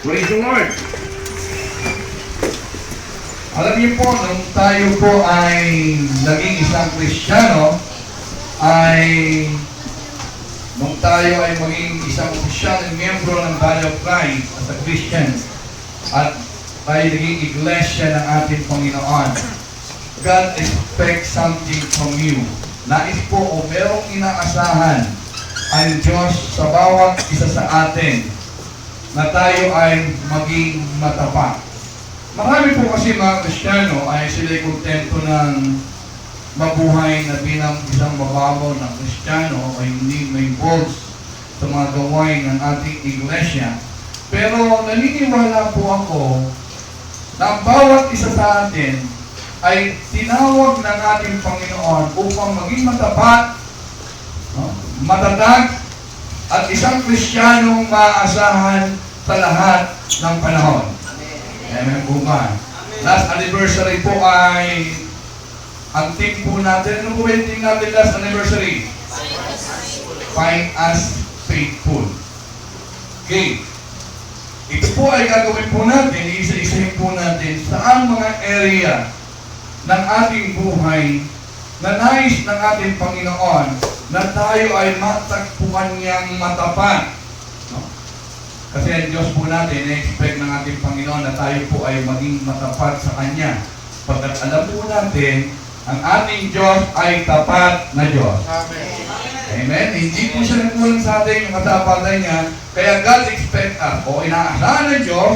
Praise the Lord! Alam niyo po, nung tayo po ay naging isang Kristiyano, nung tayo ay maging isang opisyal at miyembro ng Body of Christ as a Christian, at tayo naging iglesia ng ating Panginoon, God expects something from you. Nais po o merong inaasahan ang Diyos sa bawat isa sa atin na tayo ay maging matapat. Marami po kasi mga Kristiyano ay sila'y kontento ng mabuhay na bilang isang mababaw na Kristiyano ay hindi may involved sa mga gawain ng ating iglesia. Pero naniniwala po ako na ang bawat isa sa atin ay tinawag ng ating Panginoon upang maging matapat, matatag, at isang Kristiyanong maaasahan sa lahat ng panahon. Amen po ba? Last anniversary po ay ang team po natin. Ano po yung team natin last anniversary? Find us faithful. Okay. Ito po ay gagawin po natin, isa-isahin po natin saan mga area ng ating buhay na nais ng ating Panginoon na tayo ay matagpuan niyang matapat. No? Kasi ang Diyos po natin, na-expect ng ating Panginoon na tayo po ay maging matapat sa Kanya. Pagkat alam po natin, ang ating Diyos ay tapat na Diyos. Amen. Amen? Hindi po siya nagkulang sa atin yung katapatan niya. Kaya God expect us, o inaasahan ng Diyos,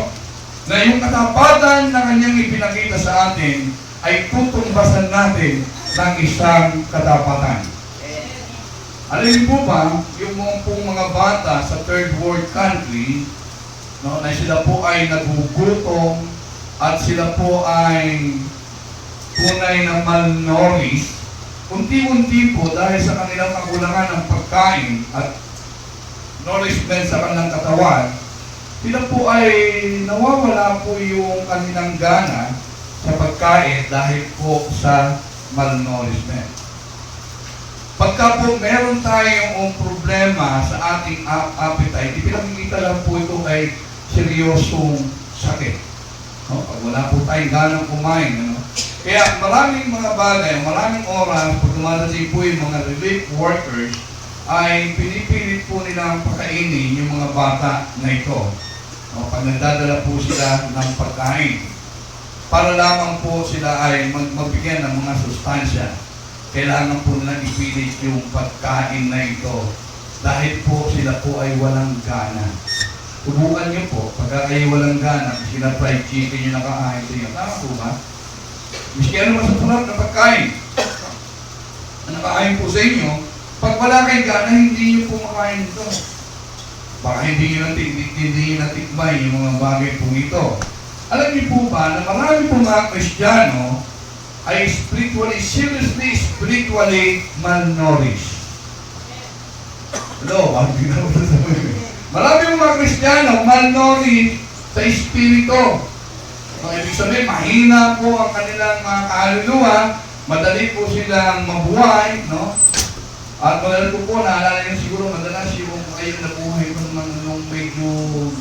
na yung katapatan na Kanyang ipinakita sa atin ay tutumbasan natin ng isang katapatan. Alam niyo po ba, yung mga bata sa third world country, no, na sila po ay nagugutom at sila po ay tunay na malnourished, unti-unti po dahil sa kanilang kakulangan ng pagkain at nourishment sa kanilang katawan, sila po ay nawawala po yung kanilang gana sa pagkain dahil po sa malnourishment. Pagka po meron tayong problema sa ating appetite, ipinakikita lang po ito ay seryosong sakit. No? Pag wala po tayong ganang kumain. Ano? Kaya maraming mga bagay, maraming oras, pag dumadating po yung mga relief workers, ay pinipilit po nilang pakainin yung mga bata na ito. No? Pag nagdadala po sila ng pagkain, para lamang po sila ay magbigyan ng mga sustansya. Kailangan po nila ipilit yung pagkain na ito dahil po sila po ay walang gana. Subukan niyo po, pagka kayo walang gana, sila fried chicken yung nakain sa inyo. Tama po ba? Miski ano masasarap na pagkain na nakain po sa inyo, pag wala kayong gana, hindi niyo po makain ito. Baka hindi niyo natikmay yung mga bagay po ito. Alam niyo po ba na marami po mga Kristiyano ay seriously spiritually malnourished. Hello, marami mga Kristiyano malnourished sa espiritu. Ibig sabihin, mahina po ang kanilang mga kaluluwa, madali po silang mabuhay, no? At madali po, naalala niyo siguro, madalas yung kayo nabuhay nung medyo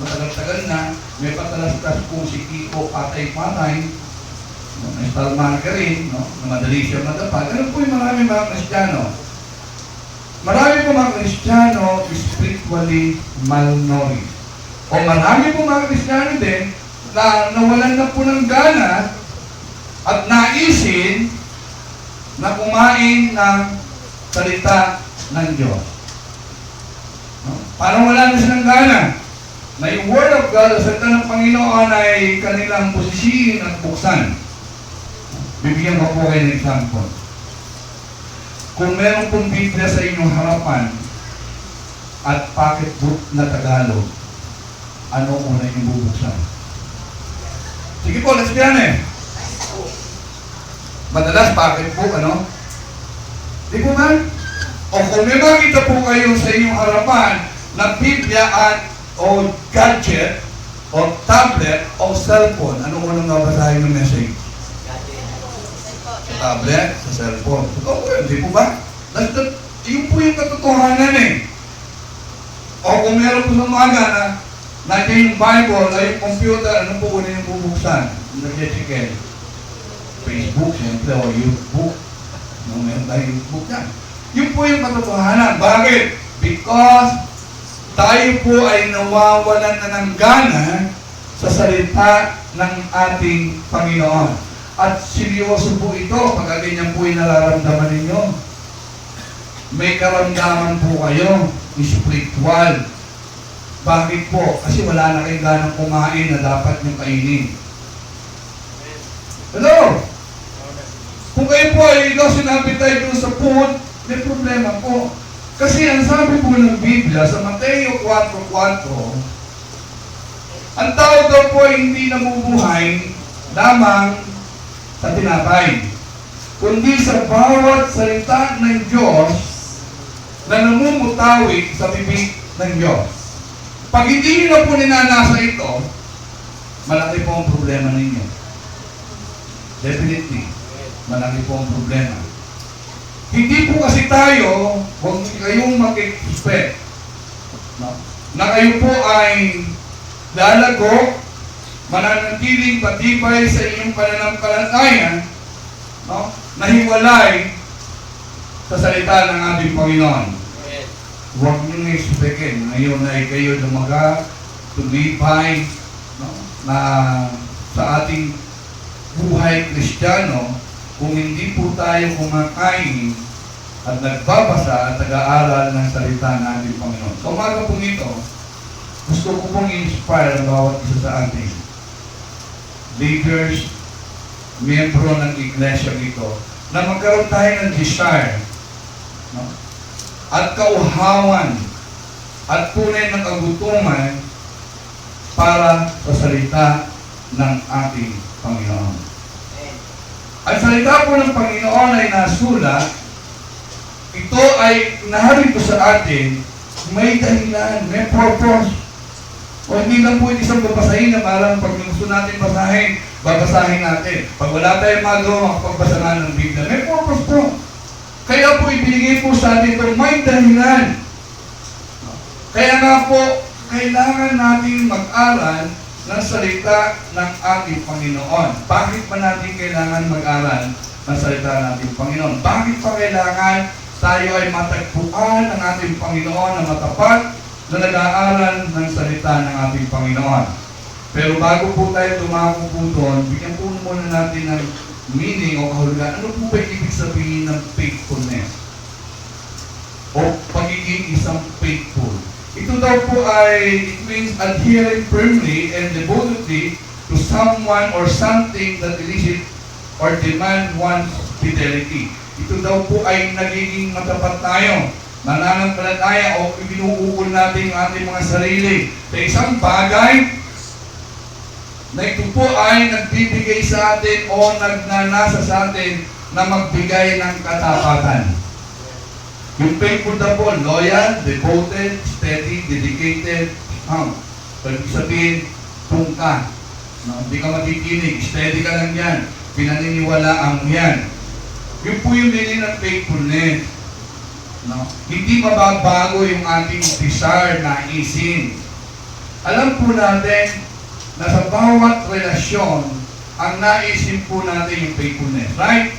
matagal-tagal na, may patalas-tas po si Kiko patay-patay, may star margarine, no? Na madali siya matapag. Ano po yung marami mga Kristiyano? Marami po mga Kristiyano spiritually malnourished. O marami po mga Kristiyano din na nawalan na po ng gana at naisin na kumain ng salita ng Diyos. No? Parang wala na silang gana na yung Word of God, ang salita ng Panginoon ay kanilang posisiin at buksan. Bibigyan ko po kayo ng example. Kung meron pong Biblia sa inyong harapan at pocketbook na Tagalog, ano una yung bubuksan? Sige po, let's be honest. Madalas pocketbook, ano? Di po ba? O kung may makita po kayo sa inyong harapan na Biblia at o gadget o tablet o cellphone, ano unang nabasahin ng message? Sa tablet, sa cellphone. Totoo po yun, di po ba? Yun po yung katotohanan eh. O kung meron po sa umaga na Nandiyan yung Bible, ay yung computer, ano po kunin yung bubuksan? Nag-check Facebook, siyempre, o YouTube. No, meron tayong YouTube yan. Yun po yung katotohanan. Bakit? Because tayo po ay nawawalan na ng gana sa salita ng ating Panginoon. At seryoso po ito, pagka ganyan po yung nararamdaman ninyo. May karamdaman po kayo, spiritual. Bakit po? Kasi wala na kayong ganang kumain na dapat niyong kainin. Hello? Kung kayo po ay lost in appetite doon sa food, may problema po. Kasi ang sabi po ng Biblia sa Mateo 4:4, ang tao daw po ay hindi nabubuhay lamang sa tinapay, kundi sa bawat salita ng Diyos na namumutawi sa bibig ng Diyos. Pag hindi nyo na po ninanasa ito, malaki po ang problema ninyo. Definitely, malaki po ang problema. Hindi po kasi tayo, huwag kayong mag-expect na kayo po ay lalago, mananatiling patibay sa inyong pananampalataya, no? Nahiwalay sa salita ng ating Panginoon. Huwag nyo nga expectin, ngayon ay kayo lumaga, tumibay, no? Na sa ating buhay Kristiyano, kung hindi po tayo kumakain at nagbabasa at nag-aaral ng salita ng ating Panginoon. Sa umaga po nito, gusto ko pong i-inspire ang bawat isa sa ating leaders, miyembro ng iglesia ito, na magkaroon tayo ng desire, no? At kauhawan at tunay ng kagutuman para sa salita ng ating Panginoon. Ang salita po ng Panginoon ay nasulat, ito ay naharito sa atin, may dahilan, may purpose. O hindi lang po isang babasahin na parang pag gusto natin basahin, babasahin natin. Pag wala tayong magawa, makapagbasa na ng Biblia, may purpose po. Kaya po ibinigay po sa atin ito, may dahilan. Kaya nga po, kailangan natin mag-aral ng salita ng ating Panginoon. Bakit ba natin kailangan mag-aral ng salita ng ating Panginoon? Bakit pa kailangan tayo ay matagpuan ng ating Panginoon na matapat na nag-aaral ng salita ng ating Panginoon? Pero bago po tayo tumako po doon, bigyan po muna natin ng meaning o kahulugan. Ano po ba ibig sabihin ng faithfulness? O pagiging isang faithful? Ito daw po ay, it means adhering firmly and devotedly to someone or something that elicit or demand one's fidelity. Ito daw po ay nagiging matapat tayo, mananampalataya o ibinuukol natin ang ating mga sarili sa isang bagay na ito po ay nagbibigay sa atin o nagnanasa sa atin na magbigay ng katapatan. Yung faithful na po, loyal, devoted, steady, dedicated, pwede sabihin, tungka. No? Hindi ka matikinig, steady ka lang yan, pinaniniwalaan mo yan. Yun po yung meaning ng faithfulness. No? Hindi mababago yung ating desire na isin. Alam po natin, na sa bawat relasyon, ang naisin po natin yung faithfulness. Right?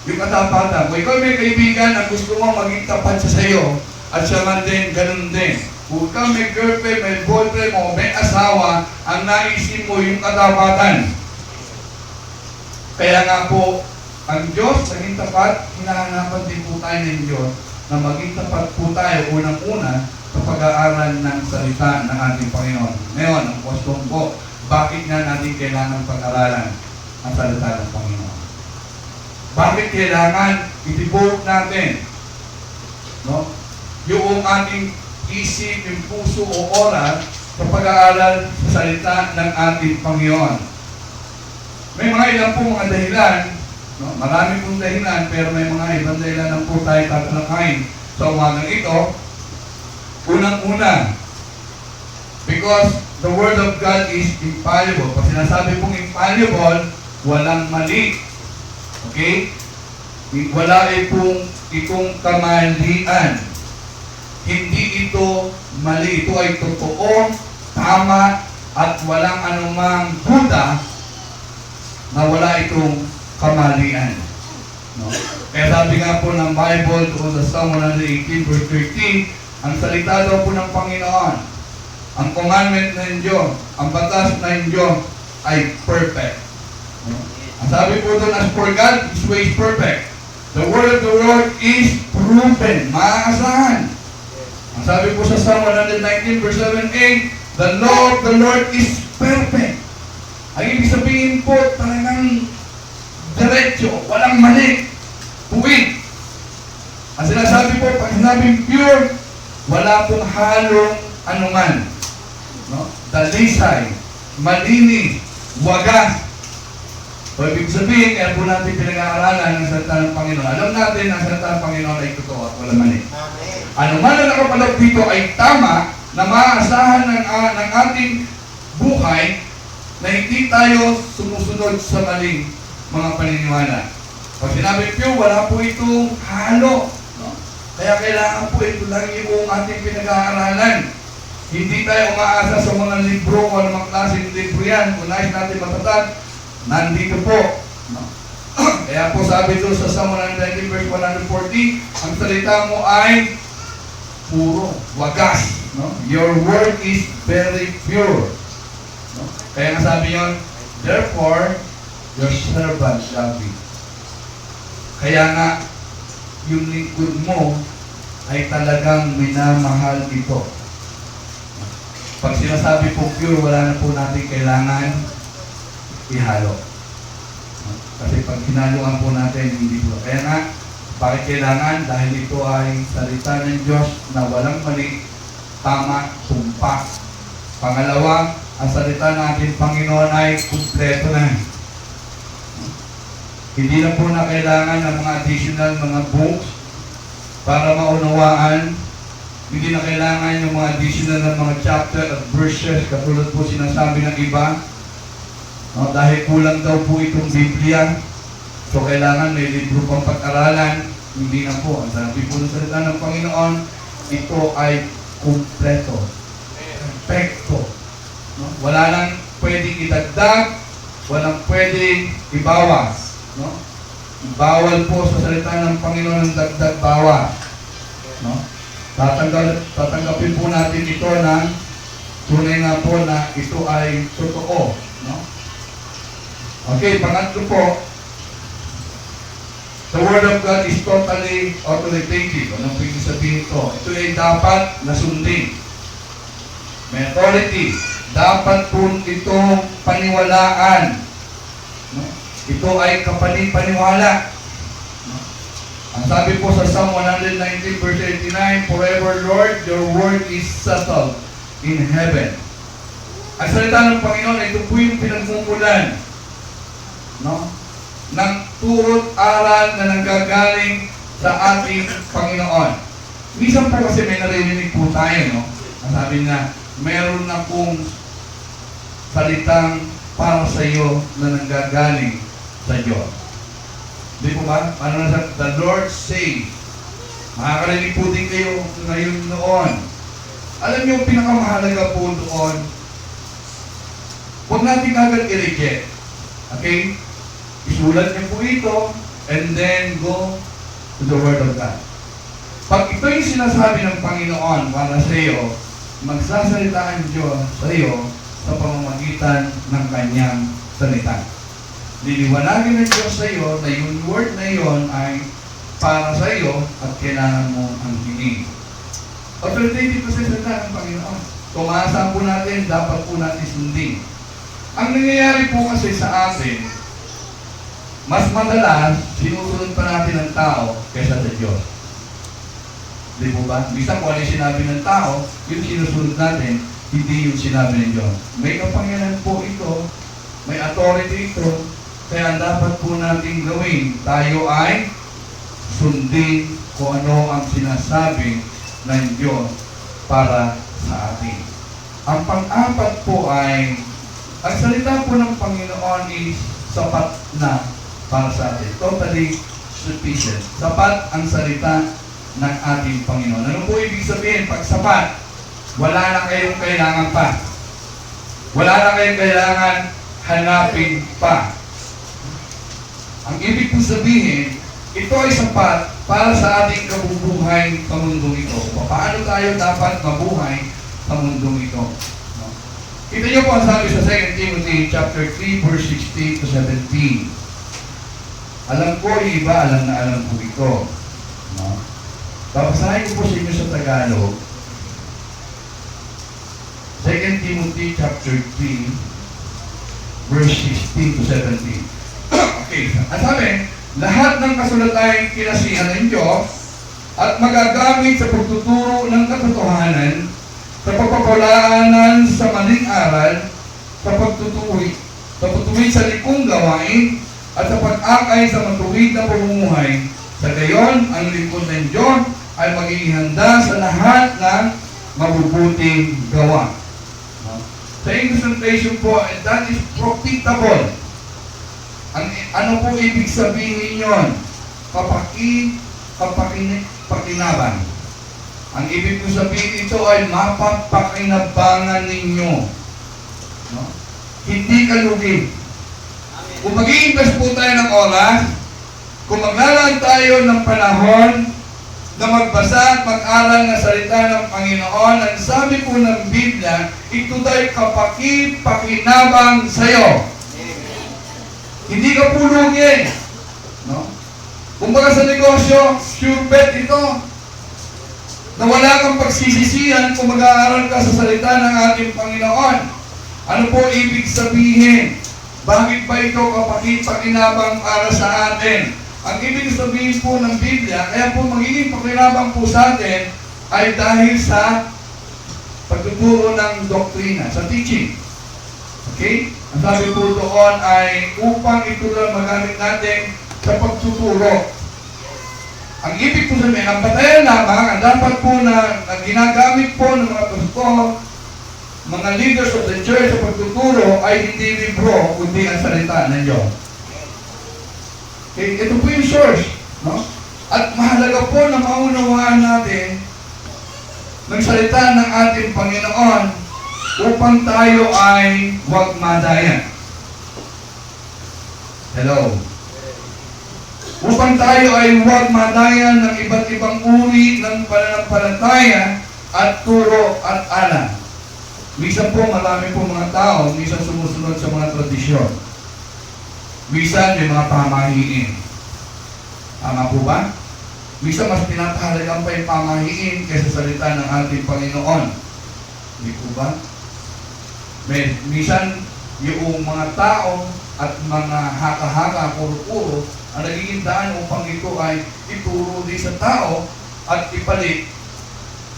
Yung katapatan. Kung ikaw may kaibigan na gusto mo maging tapat siya sa iyo, at siya man din, ganun din. Kung ikaw may girlfriend, may boyfriend mo, may asawa, ang naisin mo yung katapatan. Kaya nga po, ang Diyos, naging tapat, hinahanapan din po tayo ng Diyos na maging tapat po tayo unang-una sa pag-aaral ng salita ng ating Panginoon. Ngayon, ang question ko, bakit nga natin kailangan pag-aralan ang salita ng Panginoon? Bakit kailangan i-devote natin, no, yung ating isip, yung puso o oras sa pag-aaral sa salita ng ating Panginoon? May mga ilang po mga dahilan, no? Marami pong dahilan, pero may mga ibang dahilan na po tayo tatalakayin sa umagang ito. Unang-una, because the Word of God is infallible. Pag sinasabi pong infallible, walang mali. Okay? Wala itong kamalian. Hindi ito mali. Ito ay totoo tama at walang anumang duda na wala itong kamalian. No? Kaya sabi nga po ng Bible doon sa Psalm 118 verse 13, ang salita daw po ng Panginoon, ang commandment ng Diyos, ang batas ng Diyos ay perfect. No? Ang sabi po doon, as for God, His way is perfect. The word of the Lord is proven, maaasahan. Ang sabi po sa Psalm 119 verse 7-8, the law of the Lord is perfect. Ang ibig sabihin po, talagang diretso, walang mali, tuwid. Ang sinasabi po, pag sinabing pure, wala pong halong anuman. No? Dalisay, malinis, wagas. So, ibig sabihin, kaya po natin pinag-aaralan ng salita ng Panginoon. Alam natin na ang salita ng Panginoon ay totoo at wala mali. Ano man na nakapalog dito ay tama na maaasahan ng ating buhay na hindi tayo sumusunod sa maling mga paniniwala. Pag sinabi pure, wala po itong halo. No? Kaya kailangan po ito lang yung ating pinag-aaralan. Hindi tayo umaasa sa mga libro o anumang klaseng libro yan. Kung nais natin matatag, nandito po. No? Kaya po sabi doon sa Psalm 119 verse 140, ang salita mo ay puro, wagas. No? Your word is very pure. No? Kaya nga sabi yun, therefore, your servant shall be. Kaya nga, yung lingkod mo ay talagang minamahal ito. Pag sinasabi po pure, wala na po natin kailangan ihalo. Kasi pag hinaluan po natin, hindi po. Kaya nga, bakit kailangan? Dahil ito ay salita ng Diyos na walang mali, tama, tumpak. Pangalawa, ang salita natin, Panginoon, ay kumpleto na. Hindi na po na kailangan ng mga additional mga books para maunawaan. Hindi na kailangan yung mga additional na mga chapter at verses katulad po sinasabi ng iba. No, dahil kulang daw po itong Biblia, so kailangan may libro pang pag-aralan. Hindi na po. Ang sabi po ng salita ng Panginoon, ito ay kumpleto. Perfecto. No? Wala lang pwedeng idagdag, walang pwedeng ibawas. No? Bawal po sa salita ng Panginoon ng dagdag bawas. No? Tatanggapin po natin ito na tunay nga po na ito ay totoo. No? Okay, pangatlo po, the Word of God is totally authoritative. Anong pwede sabihin ito? Ito ay dapat nasundin. May authority. Dapat po ito paniwalaan. No? Ito ay kapanipaniwala. No? Ang sabi po sa Psalm 119 verse 89, forever Lord, your word is settled in heaven. Ang salita ng Panginoon, ito po yung pinagmumulan, no? Ng turot aral na nanggagaling sa ating Panginoon. Minsan po kasi may naririnig po tayo, no? Ang sabi na, meron na pong salitang para sa iyo na nanggagaling sa Diyos. Di po ba? Ano na sa the Lord say? Makakarinig po din kayo ngayon noon. Alam niyo, pinakamahalaga po doon, huwag natin agad i-reject. Okay? Isulat niyo po ito, and then go to the Word of God. Pag ito yung sinasabi ng Panginoon para sa iyo, magsasalita ang Diyos sa iyo sa pamamagitan ng Kanyang salita. Liliwanagin ng Diyos sa iyo na yung word na yon ay para sa iyo at kailangan mo ang hiling. Authoritative kasi salita ng Panginoon. Tumasa po natin, dapat po natin sundin. Ang nangyayari po kasi sa atin, mas madalas, sinusunod pa natin ng tao kaysa sa Diyos. Di po ba? Bisa kung ano yung sinabi ng tao, yung sinusunod natin, hindi yung sinabi ng Diyos. May kapangyarihan po ito, may authority ito, kaya dapat po natin gawin. Tayo ay sundin kung ano ang sinasabi ng Diyos para sa atin. Ang pang-apat po ay, ang salita po ng Panginoon is sapat na para sa atin. Totally sufficient. Sapat ang salita ng ating Panginoon. Ano po ibig sabihin? Pag sapat, wala na kayong kailangan pa. Wala na kayong kailangan hanapin pa. Ang ibig kong sabihin, ito ay sapat para sa ating kabubuhay sa mundong ito. Paano tayo dapat mabuhay sa mundong ito? No? Kita niyo po ang sabi sa 2 Timothy chapter 3, verse 16 to 17. Alam ko, yung iba, alam na alam ko ito. No? Babasahin ko po sa inyo sa Tagalog. 2 Timothy chapter 3, verse 16 to 17. Okay, ang sabi, lahat ng kasulatan ay kinasihan ng Diyos at magagamit sa pagtuturo ng katotohanan, sa pagpapalaanan sa maling aral, sa pagtutuwid sa likong gawain, at sa pag-akay sa matuwid na pamumuhay. Sa gayon, ang lingkod ng Diyos ay magiging handa sa lahat ng mabubuting gawa. Sa English translation po, that is profitable. Ano po ibig sabihin yon? Pakinaban. Ang ibig ko sabihin ito ay mapapakinabangan ninyo. No? Hindi kalugi. Kung mag-i-invest po tayo ng oras, kung maglalaan tayo ng panahon na magbasa at mag-aral ng salita ng Panginoon, ang sabi po ng Biblia, ito tayo pakinabang sa'yo. Hindi ka pulugi. No? Kung baga sa negosyo, sure bet ito, na wala kang pagsisisihan kung mag-aaral ka sa salita ng ating Panginoon. Ano po ibig sabihin? Bakit ba ito pakinabang para sa atin? Ang ibig sabihin po ng Biblia, kaya po magiging pakinabang po sa atin, ay dahil sa pagtuturo ng doktrina, sa teaching. Okay? Ang sabi po doon ay upang ito lang magamit natin sa pagtuturo. Ang ibig po sabihin, ang batayan lamang, ang dapat po na ginagamit po ng mga pastor, mga leaders of the church sa pagtuturo ay hindi libro, kundi ang salita ng Diyos. Okay, ito po yung source. No? At mahalaga po na maunawaan natin ng salita ng ating Panginoon upang tayo ay huwag madayan. Hello? Upang tayo ay huwag madayan ng iba't ibang uri ng pananampalataya at turo at alam. Minsan po marami po mga tao, minsan sumusunod sa mga tradisyon. Minsan may mga pamahiin. Tama po ba? Minsan mas pinapahalagan pa yung pamahiin kaysa salita ng ating Panginoon. Hindi po ba? Minsan yung mga tao at mga haka-haka, puro-puro, ang nagiging daan upang ito ay ituro din sa tao at ipalit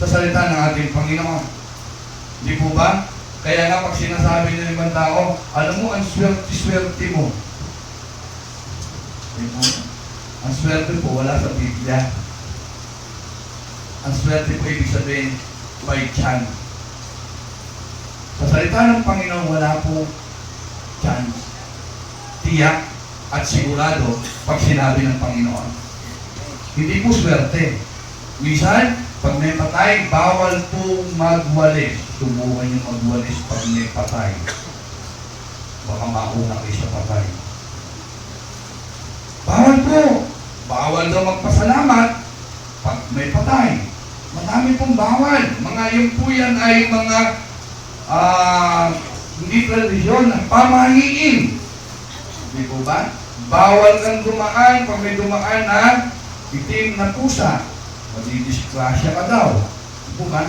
sa salita ng ating Panginoon. Di po ba? Kaya nga pag sinasabi ng ibang tao, alam mo, ang swerte mo. Di po? Ang swerte po, wala sa Biblia. Ang swerte po, ibig sabihin, by chance. Sa salita ng Panginoon, wala po chance. Tiyak at sigurado pag sinabi ng Panginoon. Hindi po swerte. Minsan, pag may patay, bawal po magwalis. Subukan yung magwalis pag may patay. Baka mauna kayo sa patay. Bawal po. Bawal daw magpasalamat pag may patay. Madami pong bawal. Mga yung po yan ay mga hindi tradisyon, pamahiin. Di po ba? Bawal kang dumaan pag may dumaan na itim na pusa. Madidiskrasya ka daw. Di po ba?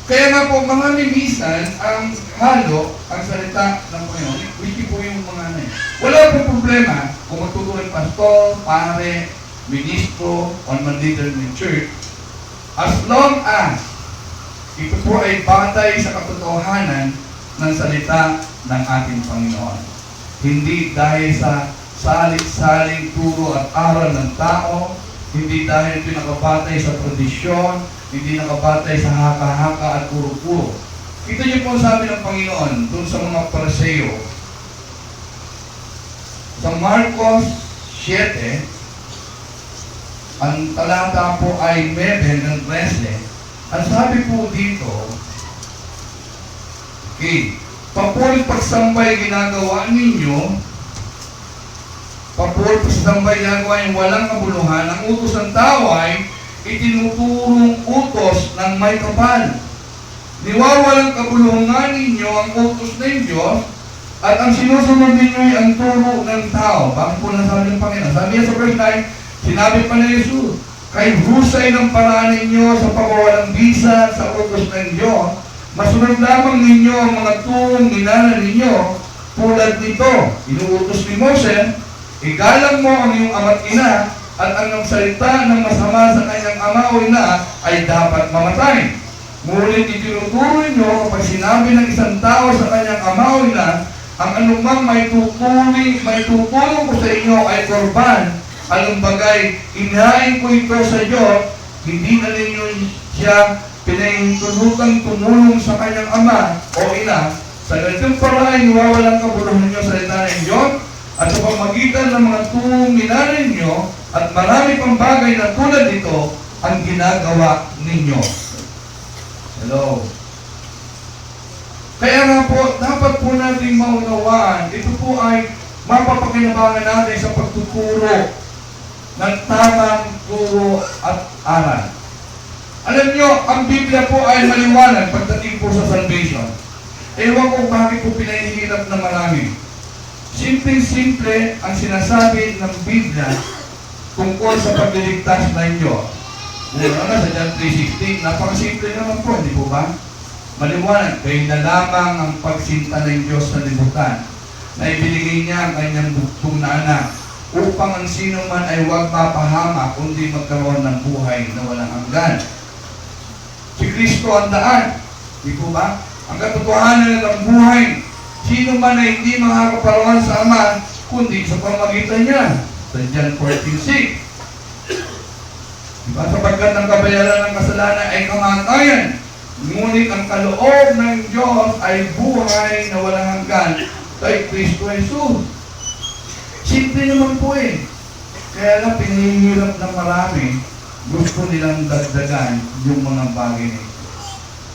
Kaya nga po, marami minsan ang halo, ang salita ng Panginoon, wiki po yung mga ano. Wala po problema kung magtuturo ng pastor, pare, ministro, o man leader ng church, as long as ito po ay batay sa katotohanan ng salita ng ating Panginoon. Hindi dahil sa salit-saling turo at aral ng tao, hindi dahil pinakabatay sa tradisyon, hindi nakabatay sa haka-haka at puro-puro. Kita niyo po sabi ng Panginoon doon sa mga Pariseo. Sa Marcos 7, ang talata po ay 9 ng 13. Ang sabi po dito, okay, papulit pagsambay ginagawa ninyo, papulit pagsambay ginagawa yung walang kabuluhan, ang utos ng tao ay itinuturong utos ng may kapal. Niwawalang kabuluhan ninyo ang utos ng Diyos, at ang sinusunod ninyo ay ang turo ng tao. Bakit po nasabi ng Panginoon? Sabi niya sa verse 9, sinabi pa ni Jesus, kay husay ng paraan ninyo sa pagwawalang bisa sa utos ng Diyos, masunod lamang ninyo ang mga turong minana ninyo tulad nito. Inuutos ni Moses, igalang mo ang iyong ama't ina, at ang nagsalita ng masama sa kanyang ama o ina ay dapat mamatay. Ngunit itinuturo nyo kapag sinabi ng isang tao sa kanyang ama o ina, ang anumang may tutulong ko sa inyo ay korban, anong bagay, inahin ko ito sa Diyos, hindi na ninyo siya pinahintulutang tumulong sa kanyang ama o ina. Sa ganitong paraan, iwawalang kabuluhan ninyo sa salita ng Diyos, at sa pamagitan ng mga turong minana ninyo, at marami pang bagay na tulad nito ang ginagawa ninyo. Hello. Kaya nga po, dapat po natin maunawaan, ito po ay mapapakinabangan natin sa pagtuturo ng tamang turo at aral. Alam nyo, ang Biblia po ay maliwanag pagdating po sa salvation. Ewan ko bakit po pinahihirap na marami. Simple-simple ang sinasabi ng Biblia tungkol sa pagliligtas ng Diyos. Una na sa John 3:16, napakasimple naman po, hindi po ba? Maliwanag, kayo na lamang ang pagsinta ng Diyos sa libutan na ibinigay niya ang kanyang bugtong na anak upang ang sino man ay huwag mapahama kundi magkaroon ng buhay na walang hanggan. Si Kristo ang daan, di po ba? Ang katotohanan ng buhay, sino man ay hindi makakaparoon sa Ama kundi sa pamagitan niya. Sa John 14:6. Diba? Sapagkat ang kabayaran ng kasalanan ay kamatayan, ngunit ang kaloob ng Diyos ay buhay na walang hanggan kay Kristo Jesus. Simple naman po eh. Kaya lang pinahihirap ng marami, gusto nilang dagdagan yung mga bagay nito.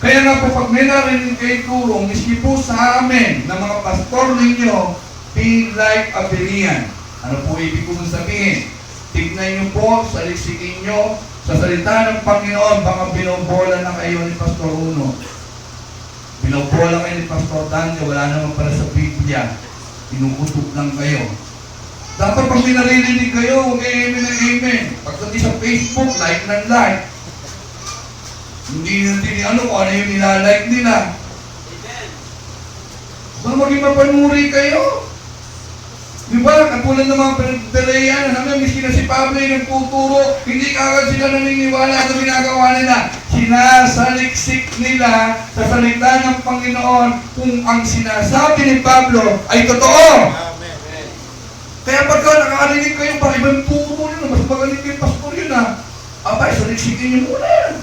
Kaya nga po pag may narinig kayo turo, miski po sa amin na mga pastor ninyo, be like a Berean. Ano po ibig kong sabihin? Tignan niyo po, saliksikin niyo, sa salita ng Panginoon, baka binobola na kayo ni Pastor Uno. Binobola kayo ni Pastor Dante, wala naman pala sa Biblia. Inuutok lang kayo. Dapat pag minaririnig kayo, huwag amen na amen. Pagdating sa Facebook, like ng like. Hindi natin ano yung nilalike nila. Baka maging mapanuri kayo. Diba? Katulad ng mga Berean, hanggang miski na si Pablo yung nagtuturo, hindi kagad sila naniniwala at ginagawa nila. Sinasaliksik nila sa salita ng Panginoon kung ang sinasabi ni Pablo ay totoo. Amen. Kaya pagka nakakarinig kayo, baka ibang turo nyo, mas magaling yung pastor yun ha. Abay, saliksikin nyo muna yan.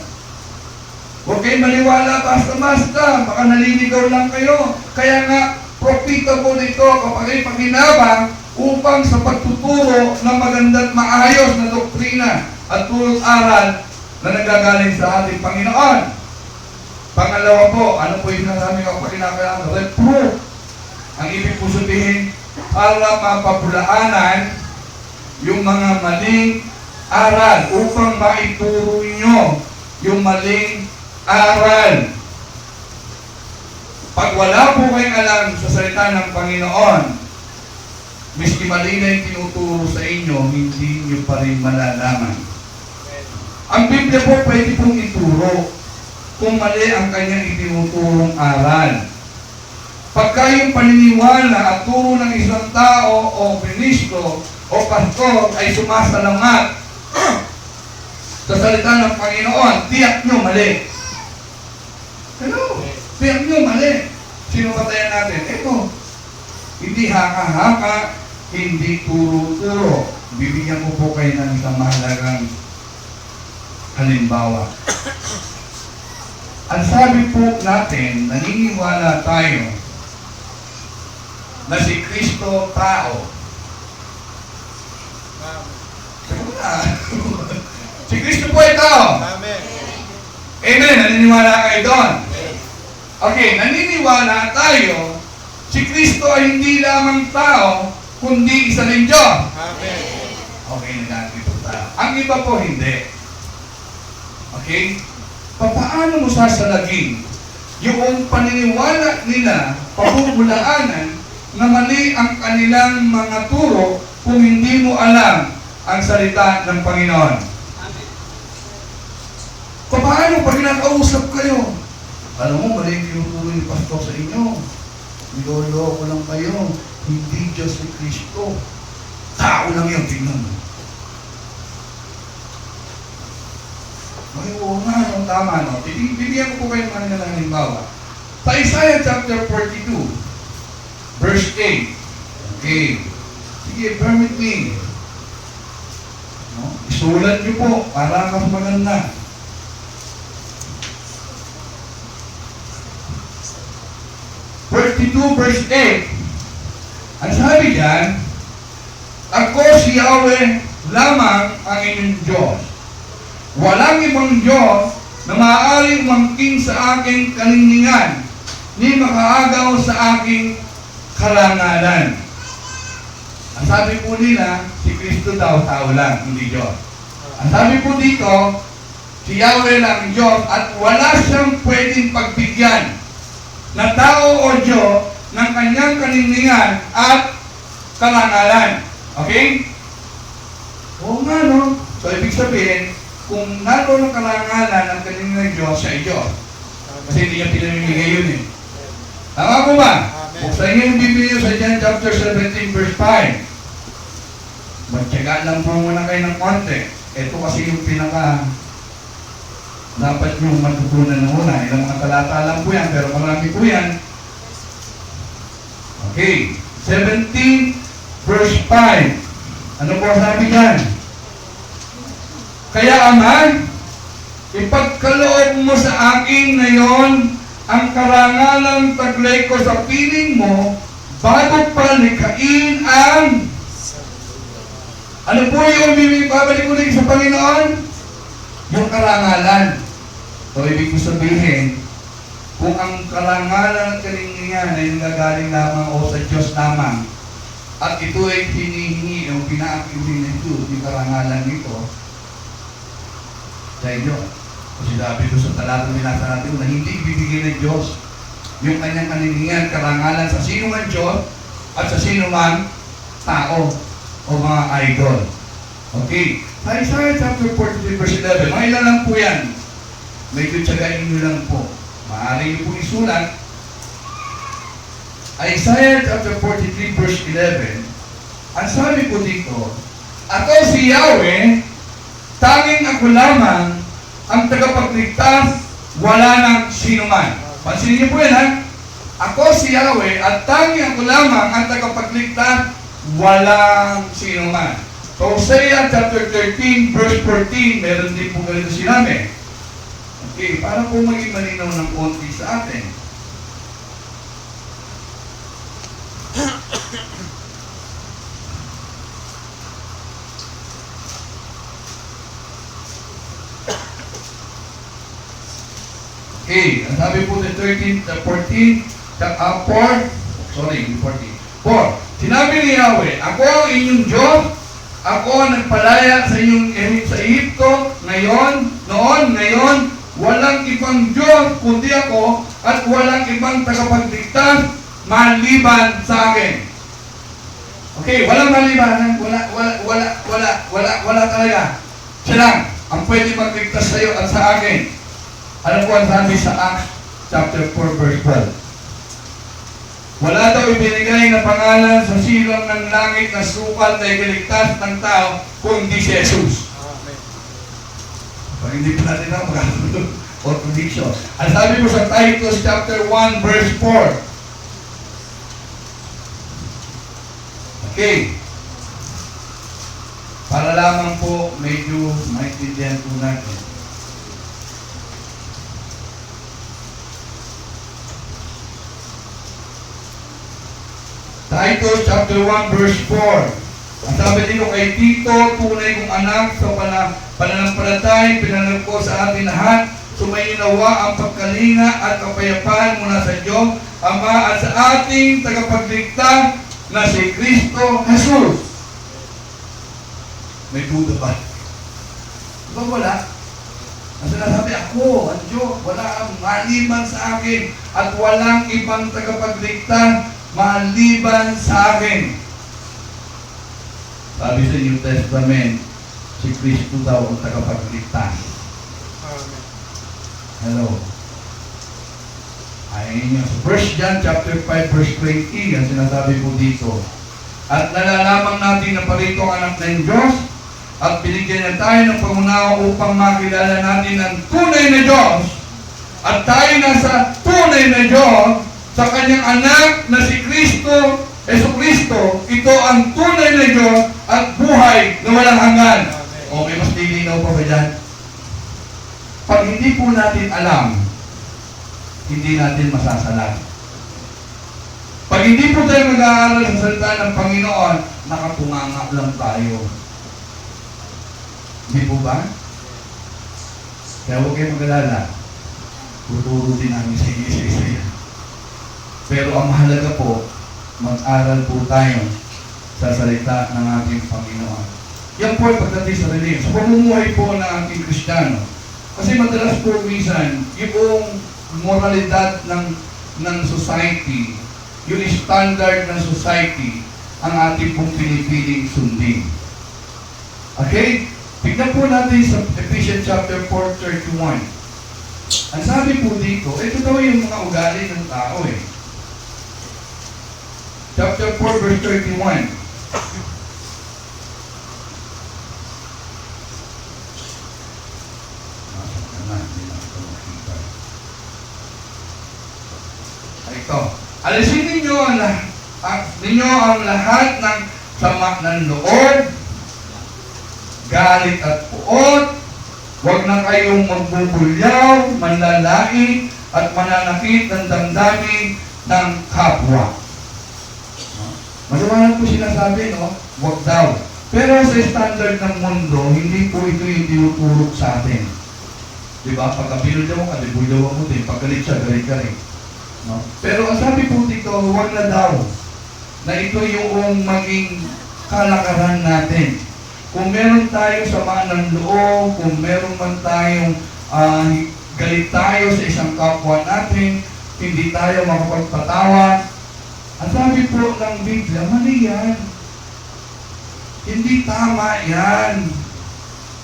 Huwag kayong maniwala basta-basta, baka naliligaw lang kayo. Kaya nga, profitable ito kapag ay paghinabang upang sa pagtuturo ng maganda at maayos na doktrina at tulot aral na nagagaling sa ating Panginoon. Pangalawa po, ano po yung sinasabi ko kapag kinakailangan? Reproof. Ang ibig po sabihin, para mapabulaanan yung mga maling aral upang maituro nyo yung maling aral. Pag wala po kayong alam sa salita ng Panginoon, miski mali na yung tinuturo sa inyo, hindi nyo pa rin malalaman. Ang Biblia po pwede pong ituro kung mali ang kanyang itinuturong aral. Pagka yung paniniwala at turo ng isang tao o ministro o pastor ay sumasalamat sa salita ng Panginoon, tiyak nyo mali. Hello? Tiyak nyo mali. Sino patayan natin? Ito. Hindi haka-haka, hindi turo-turo. Bibigyan ko po kayo ng isang mahalagang halimbawa. Ang sabi po natin, naniniwala tayo na si Kristo tao. Si Kristo po ay tao. Amen. Amen. Naniniwala kayo doon. Okay, naniniwala tayo Si Kristo ay hindi lamang tao, kundi isa rin Diyos. Amen. Okay, nag-agree po tayo. Ang iba po hindi. Okay? Paano mo sasalagin yung paniniwala nila, pabubulaanan, na mali ang kanilang mga turo kung hindi mo alam ang salita ng Panginoon? Paano pag kinakausap kayo? Alam mo, mali yung tinuturo ni Pastor sa inyo. Niloloko lang kayo. Hindi Diyos ni Kristo. Tao lang yun, tingnan mo. Ay, oo nga, no, tama, no? Bibigyan ko po kayo ng kanila ng halimbawa. Sa Isaiah chapter 42, verse 8. Okay. Sige, permit me. No? Isulat niyo po para mas maganda. Verse 8. Ang sabi diyan, ako si Yahweh lamang ang inyong Diyos. Walang ibang Diyos na maaaring umangking sa aking kalingningan, ni makaagaw sa aking karangalan. Ang sabi po nila, si Kristo daw tao lang, hindi Diyos. Ang sabi po dito, si Yahweh lang ang Diyos at wala siyang pwedeng pagbigyan na tao o Diyos ng kanyang kalingningan at karangalan. Okay? Oo nga, no? So, ibig sabihin, kung naroon ang karangalan ng kalingningan ng Diyos, siya ay Diyos. Kasi hindi niya pinamimigay yun eh. Tama po ba? Buksan niyo yung Biblia sa John chapter 17 verse 5. Magtyagaan lang po muna kayo ng konti. Ito kasi yung pinaka dapat yung matutunan na muna. Ilang mga talata lang po yan, pero marami po yan. Okay. 17 verse 5. Ano po sabi dyan? Kaya Ama, ipagkaloob mo sa akin ngayon ang karangalang taglay ko sa piling mo bago pa likhain ang... Ano po yung babalik ulit sa Panginoon? Yung karangalan. So, ibig ko sabihin, kung ang karangalan at kalingningan ay nagagaling lamang o sa Diyos lamang, at ito ay hinihingi o pinaakili ng Diyos, yung karangalan nito, sa inyo. Kasi sabi ko sa talatang binasa natin na hindi ibibigay ng Diyos yung kanyang kalingningan, karangalan sa sino man Diyos at sa sino man tao o mga idol. Okay. Sa Isaiah chapter 43 verse 11, mga ilan lang po yan. Medyo tsagain nyo lang po. Maaari nyo po isulat. Isaiah chapter 43 verse 11, ang sabi po dito, ako si Yahweh, tanging ako lamang ang tagapagligtas, wala nang sino man. Pansinin niyo po yan, ha? Ako si Yahweh at tanging ako lamang ang tagapagligtas, walang sino man. So, Hosea chapter 13 verse 14, meron din po ganito sinabi. Okay, para po maging malinaw ng konti sa atin. Okay, ang sabi po sa 14, 4, sinabi ni Yahweh, ako ang inyong Diyos, ako ang nagpalaya sa inyong sa Egypto, ngayon, walang ibang Diyos kundi ako, at walang ibang tagapagligtas maliban sa akin. Okay, walang maliban, wala talaga. Siya lang ang pwede magligtas sa iyo at sa akin. Ano po ang sabi sa Acts chapter 4 verse 12? Wala daw ibinigay na pangalan sa silong ng langit na sukat na ikaligtas ng tao kundi si Jesus. Amen. Pag hindi pa natin ang magkakaroon o conviction. Ang sabi mo sa Titus chapter 1 verse 4. Okay. Para lamang po medyo maintindihan po natin. Titus chapter 1 verse 4. Ang sabi dito kay Tito, tunay kong anak sa pananampalatay, pinanag ko sa ating lahat, sumayin nawa ang pagkalinga at kapayapaan mula sa Diyos Ama at sa ating tagapagligtas na si Kristo Jesus. May duda ba? Diba wala? Ang sinasabi ako, ang Diyos, wala ang maliban sa akin at walang ibang tagapagligtas maliban sa akin. Sabi sa New Testament, si Kristo daw ang tagapagligtas. Hello. Ayun yung 1 John chapter 5 verse 20, ang sinasabi po dito. At nalalaman natin na parito ang anak ng Diyos at binigyan niya tayo ng pangunawa upang makilala natin ang tunay na Diyos. At tayo nasa tunay na Diyos sa kanyang anak na si Kristo, Jesucristo. Ito ang tunay na Diyos at buhay na walang hanggan. O may mas lilinaw pa ba dyan? Pag hindi po natin alam, hindi natin masasalat. Pag hindi po tayo mag-aaral sa salita ng Panginoon, nakatunganga lang tayo. Hindi po ba? Kaya huwag kayo mag-alala. Tuturo din namin sa isa-isa. Pero ang mahalaga po, mag-aral po tayo sa salita ng ating Panginoon. Yan po ay pagdating sa religion. Sa pamumuhay po ng ating Kristiyano. Kasi madalas po minsan, yung moralidad ng society, yung standard ng society, ang ating pong pinipiling sundin. Okay? Tignan po natin sa Ephesians chapter 4:31. Ang sabi po dito, ito daw yung mga ugali ng tao eh. Chapter 4 verse 31. Ito. Alisin ninyo ang lahat ng sama ng loob, galit at puot. Huwag na kayong magbubulyaw, manlalait, at mananakit ng damdamin ng kapwa. Maliwanag po sinasabi, no? Huwag daw. Pero sa standard ng mundo, hindi po ito yung tinuturok sa atin. Diba? Pagka binulyaw ka, binulyaw mo din. Pag galit siya, galit ka rin. No? Pero ang sabi po dito, huwag na daw. Na ito yung maging kalakaran natin. Kung meron tayong sama ng loob, kung meron man tayong galit tayo sa isang kapwa natin, hindi tayo makapagpatawad, ang sabi po ng Biblia, mali yan. Hindi tama yan.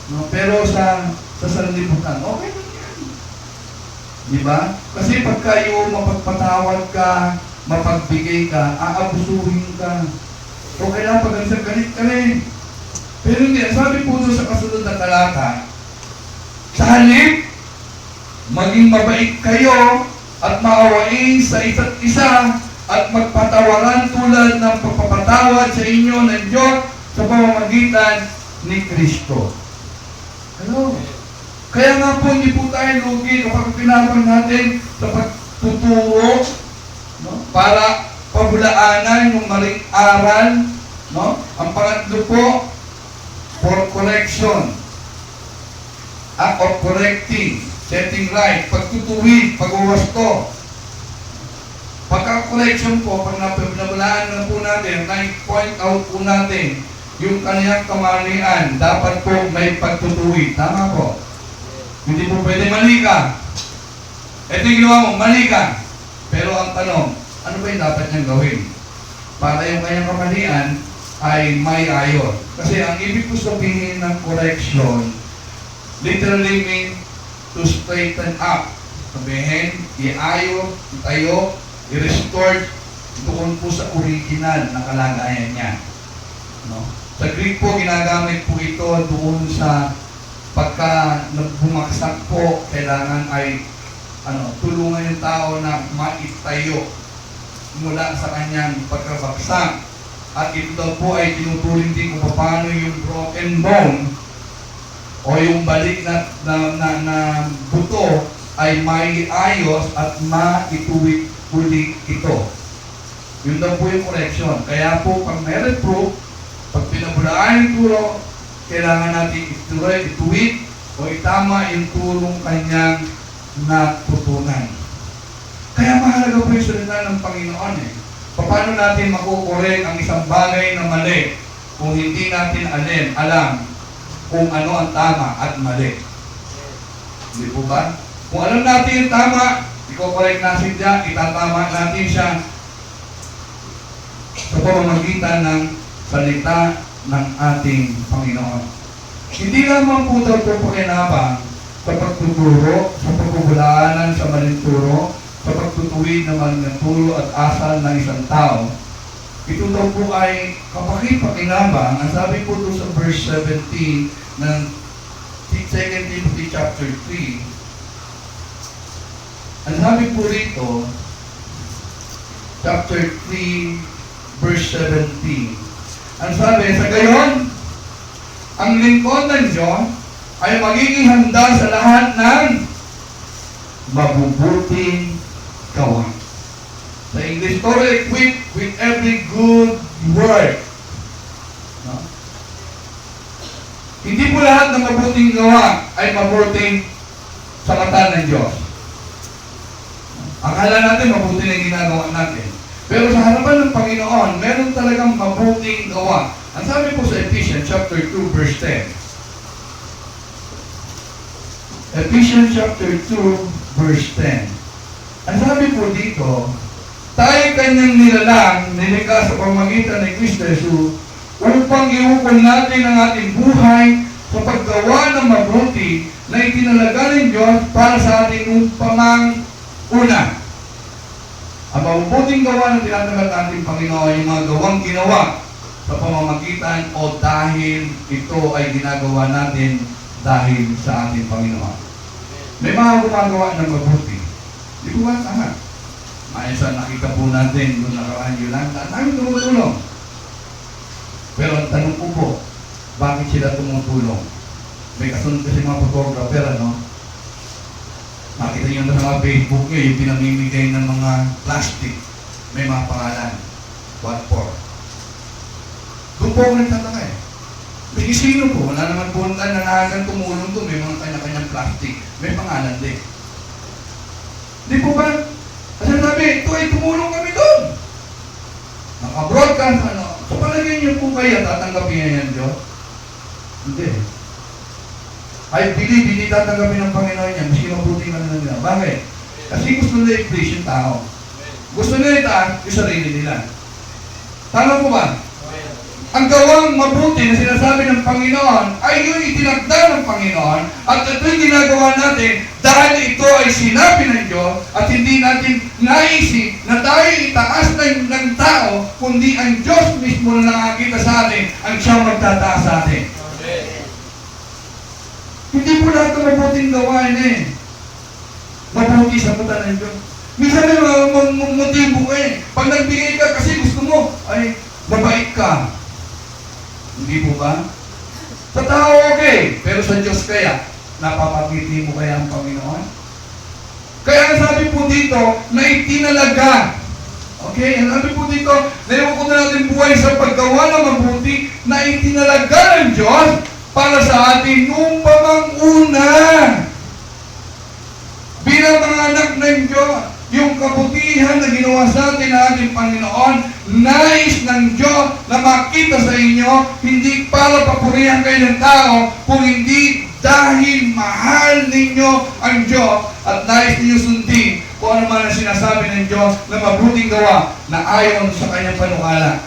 No? Pero sa sanlibutan, okay lang yan. Diba? Kasi pagka yung mapagpatawad ka, mapagbigay ka, aabusuhin ka. O kailangan pag galit ka rin. Pero hindi, sabi po doon sa kasunod na talata, sa halip, maging mabait kayo at maawain sa isa't isa at magpatawaran tulad ng pagpapatawad sa inyo ng Diyos sa pamamagitan ni Kristo. Ano? Kaya nga po, hindi po tayo lugi kapag pinapag natin sa pagtuturo, no? Para pabulaanan yung maling aral, no? Ang pangatlo po, for correction, act of correcting, setting right, pagtutuwid, pagwawasto. Pagka-correction po, pag nabulaan na po natin, na-point out po natin yung kaniyang kamalian, dapat po may pagtutuwid. Tama po? Hindi po pwede mali ka. Ito yung ginawa mo, mali ka. Pero ang tanong, ano ba yung dapat niyang gawin? Para yung kanyang kamalian ay may ayon. Kasi ang ibig ko sabihin ng correction, literally mean to straighten up. Sabihin, i-ayos, itayo, i-restore doon po sa original na kalagayan niya. No? Sa Greek po, ginagamit po ito doon sa pagka nagbumaksak po, kailangan ay tulungan yung tao na maitayo mula sa kanyang pagkabagsak. At ito daw po ay tinuturing din kung paano yung broken bone o yung balik na buto ay may ayos at maituwid uli ito. Yun daw po yung correction. Kaya po, pag meron proof, pag pinabulaan yung turo, kailangan natin ituwid o itama yung turong kanyang natutunan. Kaya mahalaga po yung salita ng Panginoon eh. Paano natin makukorek ang isang bagay na mali kung hindi natin alam kung ano ang tama at mali? Hindi po ba? Kung alam natin yung tama, ikokorek natin siya, itatama natin siya sa pamamagitan ng salita ng ating Panginoon. Hindi lamang po daw po pakinabang sa pagtuturo, sa pagbubulaanan sa maling turo, sa pagtutuwid ng maling turo at asal ng isang tao. Ito daw po ay kapaki-pakinabang. Ang sabi po doon sa verse 17 ng 2 Timothy chapter 3, ang sabi po rito, chapter 3, verse 17, ang sabi, sa gayon, ang lingkod ng Diyos ay magiging handa sa lahat ng mabubuting gawa. Sa English, totally equipped with every good work. No? Hindi po lahat ng mabuting gawa ay mabuting sa mata ng Diyos. Akala natin mabuti na yung ginagawa natin. Pero sa harapan ng Panginoon, meron talagang mabuting gawa. Ang sabi po sa Ephesians chapter 2, verse 10. Ephesians chapter 2, verse 10. Ang sabi po dito, tayo kanyang nilalang, nilikha sa pamamagitan ni Kristo Jesus, upang iukol natin ang ating buhay sa paggawa ng mabuti na itinalaga ng Diyos para sa ating upamang una. Ang mabubuting gawa na tinatanggal natin Panginoon, yung mga gawang ginawa sa pamamagitan o dahil ito ay ginagawa natin dahil sa ating Panginoon. May mga gumagawa ng mabuti. Di ko ba tama? Mayroon nakita po natin doon nakaraan yun lang, namin tumutulong. Pero ang tanong ko po, bakit sila tumutulong? May kasunod kasi mga photographer, ano? Makita nyo na sa mga Facebook nyo, yung pinamimigay ng mga plastic, may mga pangalan. What for? Doon po ako nagtataka eh. May sino po, wala naman po na nanahagan tumulong to, may mga kanya-kanyang plastic, may pangalan din. Di po ba? Kasi sabi, ito ay tumulong kami doon. Naka-broadcast, ano? So palagay niyo po kaya tatanggapin niya yan, Diyos? Hindi. I believe, hindi tatanggapin ng Panginoon yan, maski mabuti man na nila. Bakit? Kasi gusto nila i-please yung tao. Gusto nila itaas yung sarili nila. Tama po ba? Ang gawang mabuti na sinasabi ng Panginoon ay yung itinagda ng Panginoon at ito'y ginagawa natin dahil ito ay sinabi ng Diyos at hindi natin naisip na tayo itaas ng tao kundi ang Diyos mismo na nakakita sa atin ang siyang magtataas sa atin. Amen. Hindi po lahat ng mabuting gawain eh. Mabuti sa mata ng Diyos. Minsan may motibo eh. Pag nagbigay ka kasi gusto mo, ay mabait ka. Hindi po ba? Sa tao okay, pero sa Diyos kaya, napapagiti mo kaya ang Panginoon? Kaya ang sabi po dito, na itinalaga. Okay? Ang sabi po dito, na ko na natin buhay sa paggawa ng mabuti, na itinalaga ng Diyos para sa atin nung pamanguna. Bilang mga anak ng Diyos, yung kabutihan na ginawa sa atin ng ating Panginoon, nais ng Diyos na makita sa inyo, hindi para papurihan kayo ng tao, kung hindi dahil mahal ninyo ang Diyos at nais ninyo sundin kung ano man ang sinasabi ng Diyos na mabuting gawa na ayon sa kanyang panukala.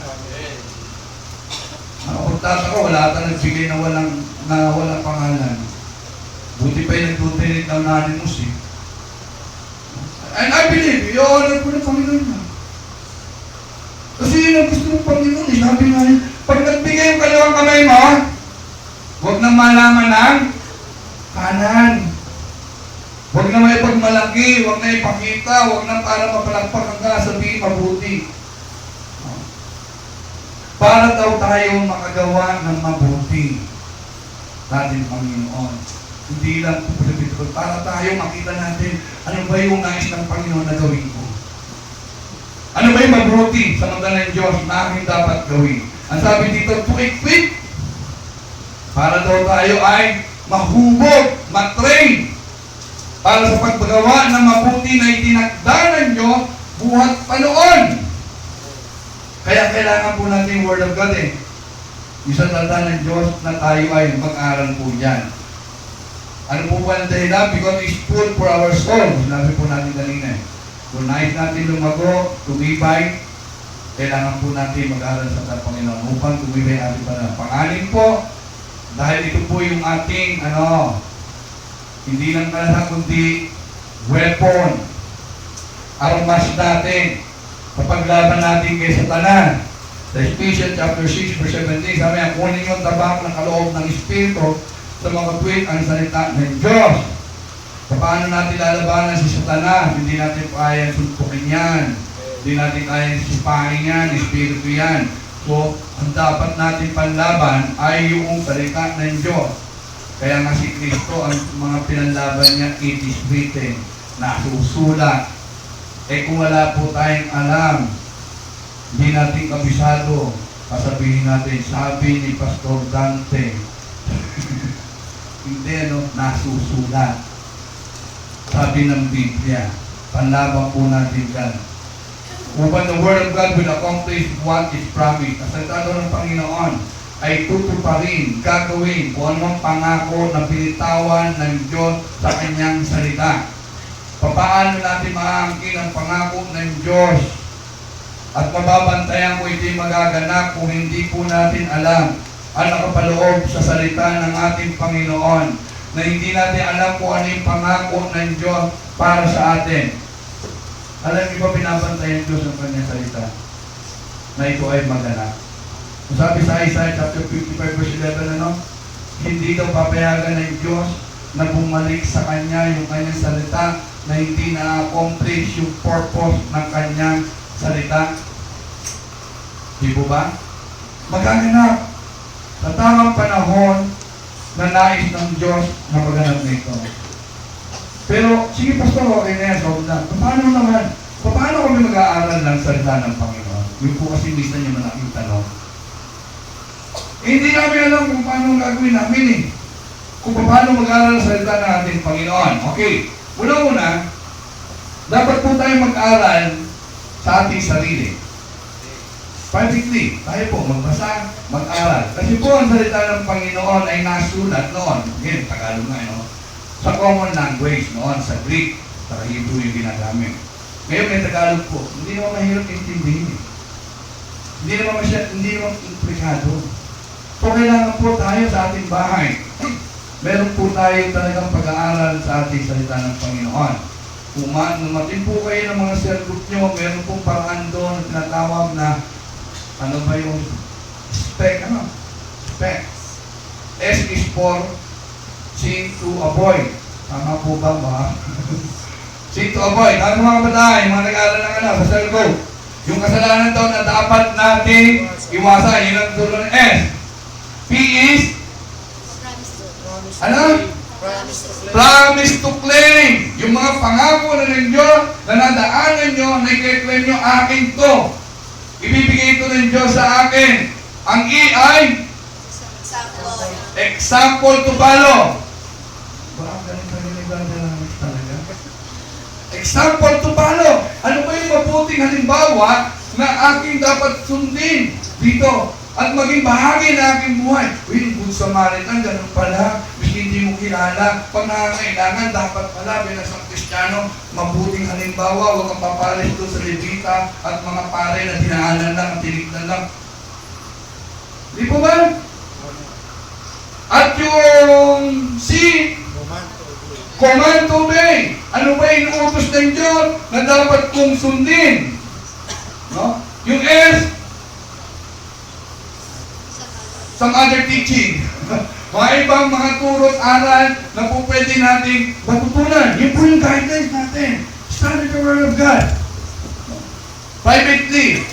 Nakapagtata ko, wala ata nagbigay na walang pangalan. Buti pa yung nag-donate ng anonymous eh. And I believe, i-honor ko ng Panginoon na. Kasi yun ang gusto ng Panginoon. Sabi nga yun, pag nagbigay yung kalawang kamay mo, huwag nang malaman ng kanan. Huwag na may pagmalaki, huwag na ipakita, huwag na para mapalagpak ang kasabihin mabuti. Para daw tayo makagawa ng mabuti natin Panginoon. Hindi lang po para tayo makita natin ano ba yung nais ng Panginoon na gawin ko. Ano ba yung mabuti sa mata ng Diyos na aking dapat gawin? Ang sabi dito, to equip. Para daw tayo ay mahubog, matrain. para sa paggawa ng mabuti na itinakdanan nyo buhat pa noon. Kaya kailangan po natin yung Word of God eh. Yung salita ng Diyos na tayo ay mag-aral po yan. Ano po ba ang dahilan? Because it's food for our soul. Sinabi po natin kanina eh. Kung nais natin lumago, tumibay, kailangan po natin mag-aral sa Panginoon upang tumibay ating panahon. Pangalim po, dahil ito po yung ating, hindi lang pala kundi weapon, armas natin, kapaglaban natin kay Satanas. Sa Ephesians chapter 6, verse 17, sabi ang kunin yung tabak ng kaloob ng Espiritu sa mga tuwid ang salita ng Diyos. Paano natin lalabanan si Satanas? Hindi natin kaya suntukin yan. Hindi natin kaya sipahin yan, Espiritu yan. So, ang dapat natin panlaban ay yung salita ng Diyos. Kaya nga si Kristo, ang mga pinanlaban niya, it is written, nasusulat. Kung wala po tayong alam, hindi natin kabisado, kasabihin natin, sabi ni Pastor Dante, hindi, nasusulat. Sabi ng Biblia, panlaban po natin yan. Upang the Word of God will accomplish what is promised. Ang salita ng Panginoon ay tutuparin, gagawin kung anong pangako na binitawan ng Diyos sa Kanyang salita. Paano natin maangkin ang pangako ng Diyos at mababantayan kung ito'y magaganap kung hindi po natin alam ang nakapaloob sa salita ng ating Panginoon, na hindi natin alam kung ano yung pangako ng Diyos para sa atin. Alam niyo ba binabantayan Diyos ang Kanyang salita na ito ay maganap? Sabi sa Isaiah chapter 55 verse 11, hindi daw papayagan ng Diyos na bumalik sa Kanya yung Kanyang salita na hindi na-accomplish yung purpose ng Kanyang salita. Di po ba? Magaganap sa tamang panahon na nais ng Diyos na maganap nito. Pero, sige Pastor, okay na yan, solve na. Paano naman? Paano kami mag-aaral ng salita ng Panginoon? Yung po kasi minsan yung malaking tanong. Hindi namin alam kung paano gagawin namin eh. Kung paano mag-aaral ng salita ng ating Panginoon. Okay, una-una, dapat po tayo mag-aaral sa ating sarili. Privately, tayo po magbasa, mag-aral. Kasi po ang salita ng Panginoon ay nasulat noon. Again, Tagalog nga, sa common language noon, sa Greek, sa Hebrew yung ginagamit. Ngayon may Tagalog po, hindi naman mahirap intindihin eh. Hindi naman implikado. So kailangan po tayo sa ating bahay. Meron po tayo talagang pag-aaral sa ating salita ng Panginoon. Kung numating po kayo ng mga cell group nyo, meron pong paraan doon na tinatawag na ano ba yung spec? Spec. S is for sin to avoid. Tama po ba ba? Sin to avoid. Ano mga kabataan, mga nag-aaral ng sa cell group? Yung kasalanan daw na dapat natin iwasan, yun ang tulo ng S. P is promise to claim. Yung mga pangako na ng Diyos na nadaanan nyo, na i-claim nyo, akin to. Ibibigay ito ng Diyos sa akin. Ang E ay example to follow. Example to follow. Ano ba yung mabuting halimbawa na aking dapat sundin dito at maging bahagi ng aking buhay? Uy, Good Samaritan, ganun pala. Miski hindi mo kilala. Pag nangangailangan, dapat pala bilang isang Kristiyano, mabuting halimbawa, huwag kang papalis doon sa Levita at mga pare na dinaanan lang at tinignan lang. Di po ba? At yung C, command to obey. Ano ba yung inuutos ng Diyos na dapat kong sundin? No? Yung S, some other teaching. Mga ibang mga turo't aral na po pwede nating matutunan. Yun po yung guidelines natin. Study the Word of God. Privately,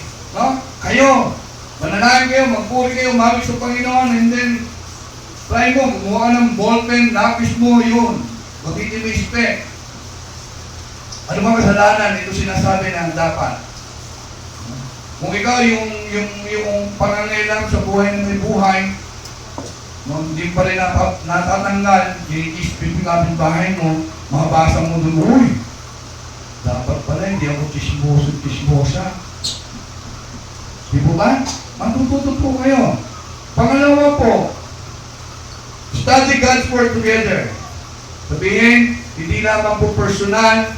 kayo, manalangin kayo, magpuri kayo, umawit sa Panginoon, and then try mo, kumuha ng ballpen, lapis mo, yun. Magiging may spec. Ano ba kasalanan? Ito sinasabi na dapat. Kung ikaw yung pangangailangan sa buhay na may buhay, hindi pa rin natatanggal, yung ispipikapin bahay mo, mabasa mo dun, uy, dapat pala hindi ako chismosa. Di po ba? Matututo po kayo. Pangalawa po, study God's Word together. Sabihin, hindi lamang po personal,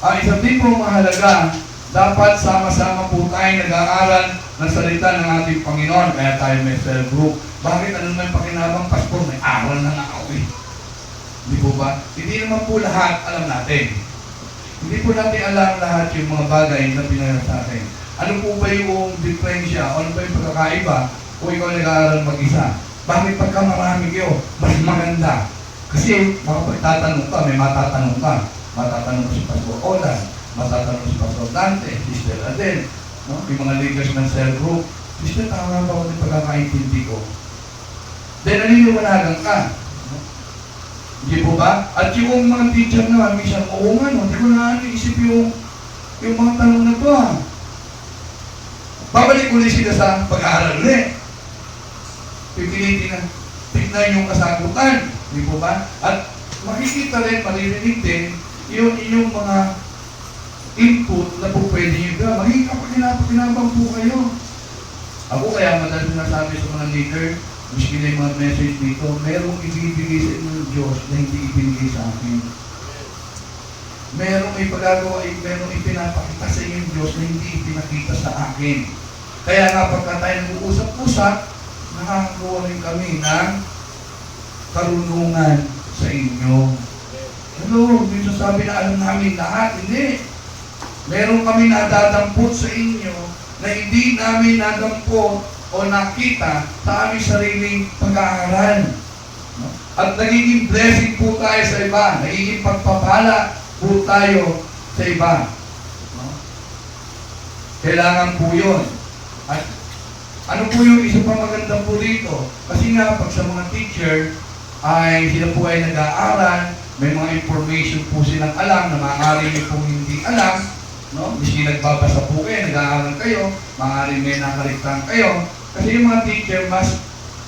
ang isa din po mahalaga, dapat sama-sama po tayo nag-aaral ng salita ng ating Panginoon. Kaya tayo may cell group. Bakit? Ano naman pakinabang, Pastor? May aral na nga ako eh. Hindi po ba? Hindi naman po lahat alam natin. Hindi po natin alam lahat yung mga bagay na pinangyari sa atin. Ano po ba yung diferensya? Ano ba yung pagkakaiba? O ikaw nag-aaral mag-isa? Bakit pagka marami kayo, mas maganda? Kasi makapagtatanong ka, may matatanong ka. Matatanong si Pastor Olan, matatanong si Pastor Dante, Sister Adel, no? Yung mga leaders ng cell group. Sister, tama ba ako ng pagkakaintindi ko? Then, naniniwalagan ka. No? Hindi po ba? At yung mga teacher na, minsan, oo nga, no? Hindi ko na naisip yung mga tanong na to, ha? Babalik ulit sila sa pag-aaral ulit. Pipilitin na, tignan yung kasagutan. Hindi po ba? At makikita rin, maririnig din, yung inyong mga input na po pwede nyo ba? Magiging kapag-kinabang po kayo. Ako kaya madalas sinasabi sa mga leader, miski na yung mga message dito, merong ibibigay sa inyo ng Diyos na hindi ibinigay sa akin. Merong ipagagawa, merong ipinapakita sa inyo ng Diyos na hindi ipinakita sa akin. Kaya nga pagka tayo nag-uusap-usap, nakakakuha rin kami ng karunungan sa inyo. Hello, hindi sasabi na alam namin lahat. Hindi. Meron kami nadadampot sa inyo na hindi namin nadampot o nakita sa aming sariling pag-aaral. At nagiging blessing po tayo sa iba. Nagiging pagpapala po tayo sa iba. Kailangan po yun. At ano po yung isa pang maganda po dito? Kasi nga, pag sa mga teacher, ay sila po ay nag-aaral, may mga information po silang alam na maaari nyo pong hindi alam, no? Miski nagbabasa po kayo, nag-aaral kayo, maaari may nakaligtan kayo. Kasi yung mga teacher, mas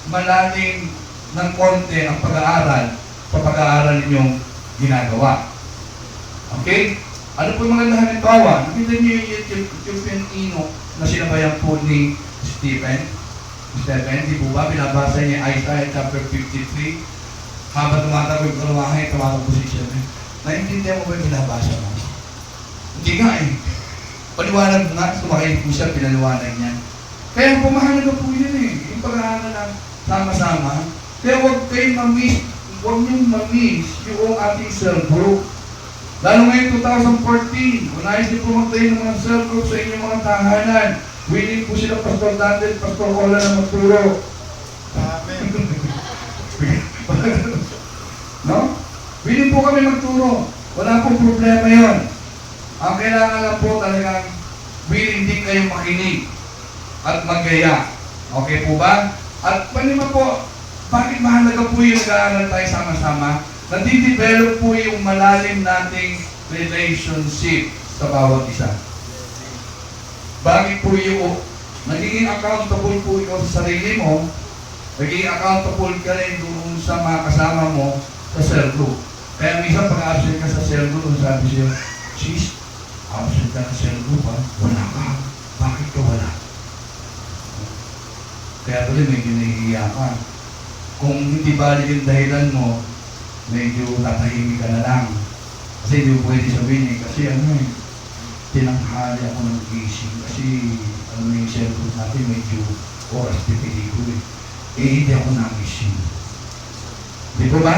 malalim ng konti ang pag-aaral sa pag-aaral ninyong ginagawa. Okay? Ano po yung mga halimbawa? Nakita niyo yung Enoch na sinabayan po ni Stephen, di po ba? Binabasa niya Isaiah chapter 53. Habang tumatago yung kalawahan, tumatago po si Stephen. Naintindihan mo ba yung binabasa mo? Hindi nga eh. Paliwanag mo nga, sumakay po siya, pinaliwanag niya. Kaya pumahalaga po yun eh. Yung pag-aaral na sama-sama. Kaya huwag kayong ma-miss, huwag niyong ma-miss yung ating cell group. Lalo ngayon 2014, unayos niyo po magtayo ng mga cell group sa inyong mga tahanan. Willing po sila Pastor Dante, Pastor Ola na magturo. Amen. No? Willing po kami magturo. Wala pong problema yon. Ang kailangan lang po talagang willing din kayong makinig at maggaya. Okay po ba? At panima po, bakit mahalaga po yung nag-aaral tayo sama-sama? Nadidevelop po yung malalim nating relationship sa bawat isa. Bakit po yung nagiging accountable po ikaw sa sarili mo, nagiging accountable ka rin doon sa mga kasama mo sa cell group. Kaya minsan pag-absent ka sa cell group, sabi siya, sis, absent ka sa cell group ha? Wala ka. Bakit ka wala? Kaya tuloy medyo nahihiya ka. Kung hindi balik yung dahilan mo, medyo tatahimik ka na lang. Kasi hindi mo pwede sabihin eh. Kasi ano eh, tinanghali ako ng gising. Kasi ano yung cell group natin, medyo oras pipili ko eh. Eh, hindi ako nagising. Di ba ba?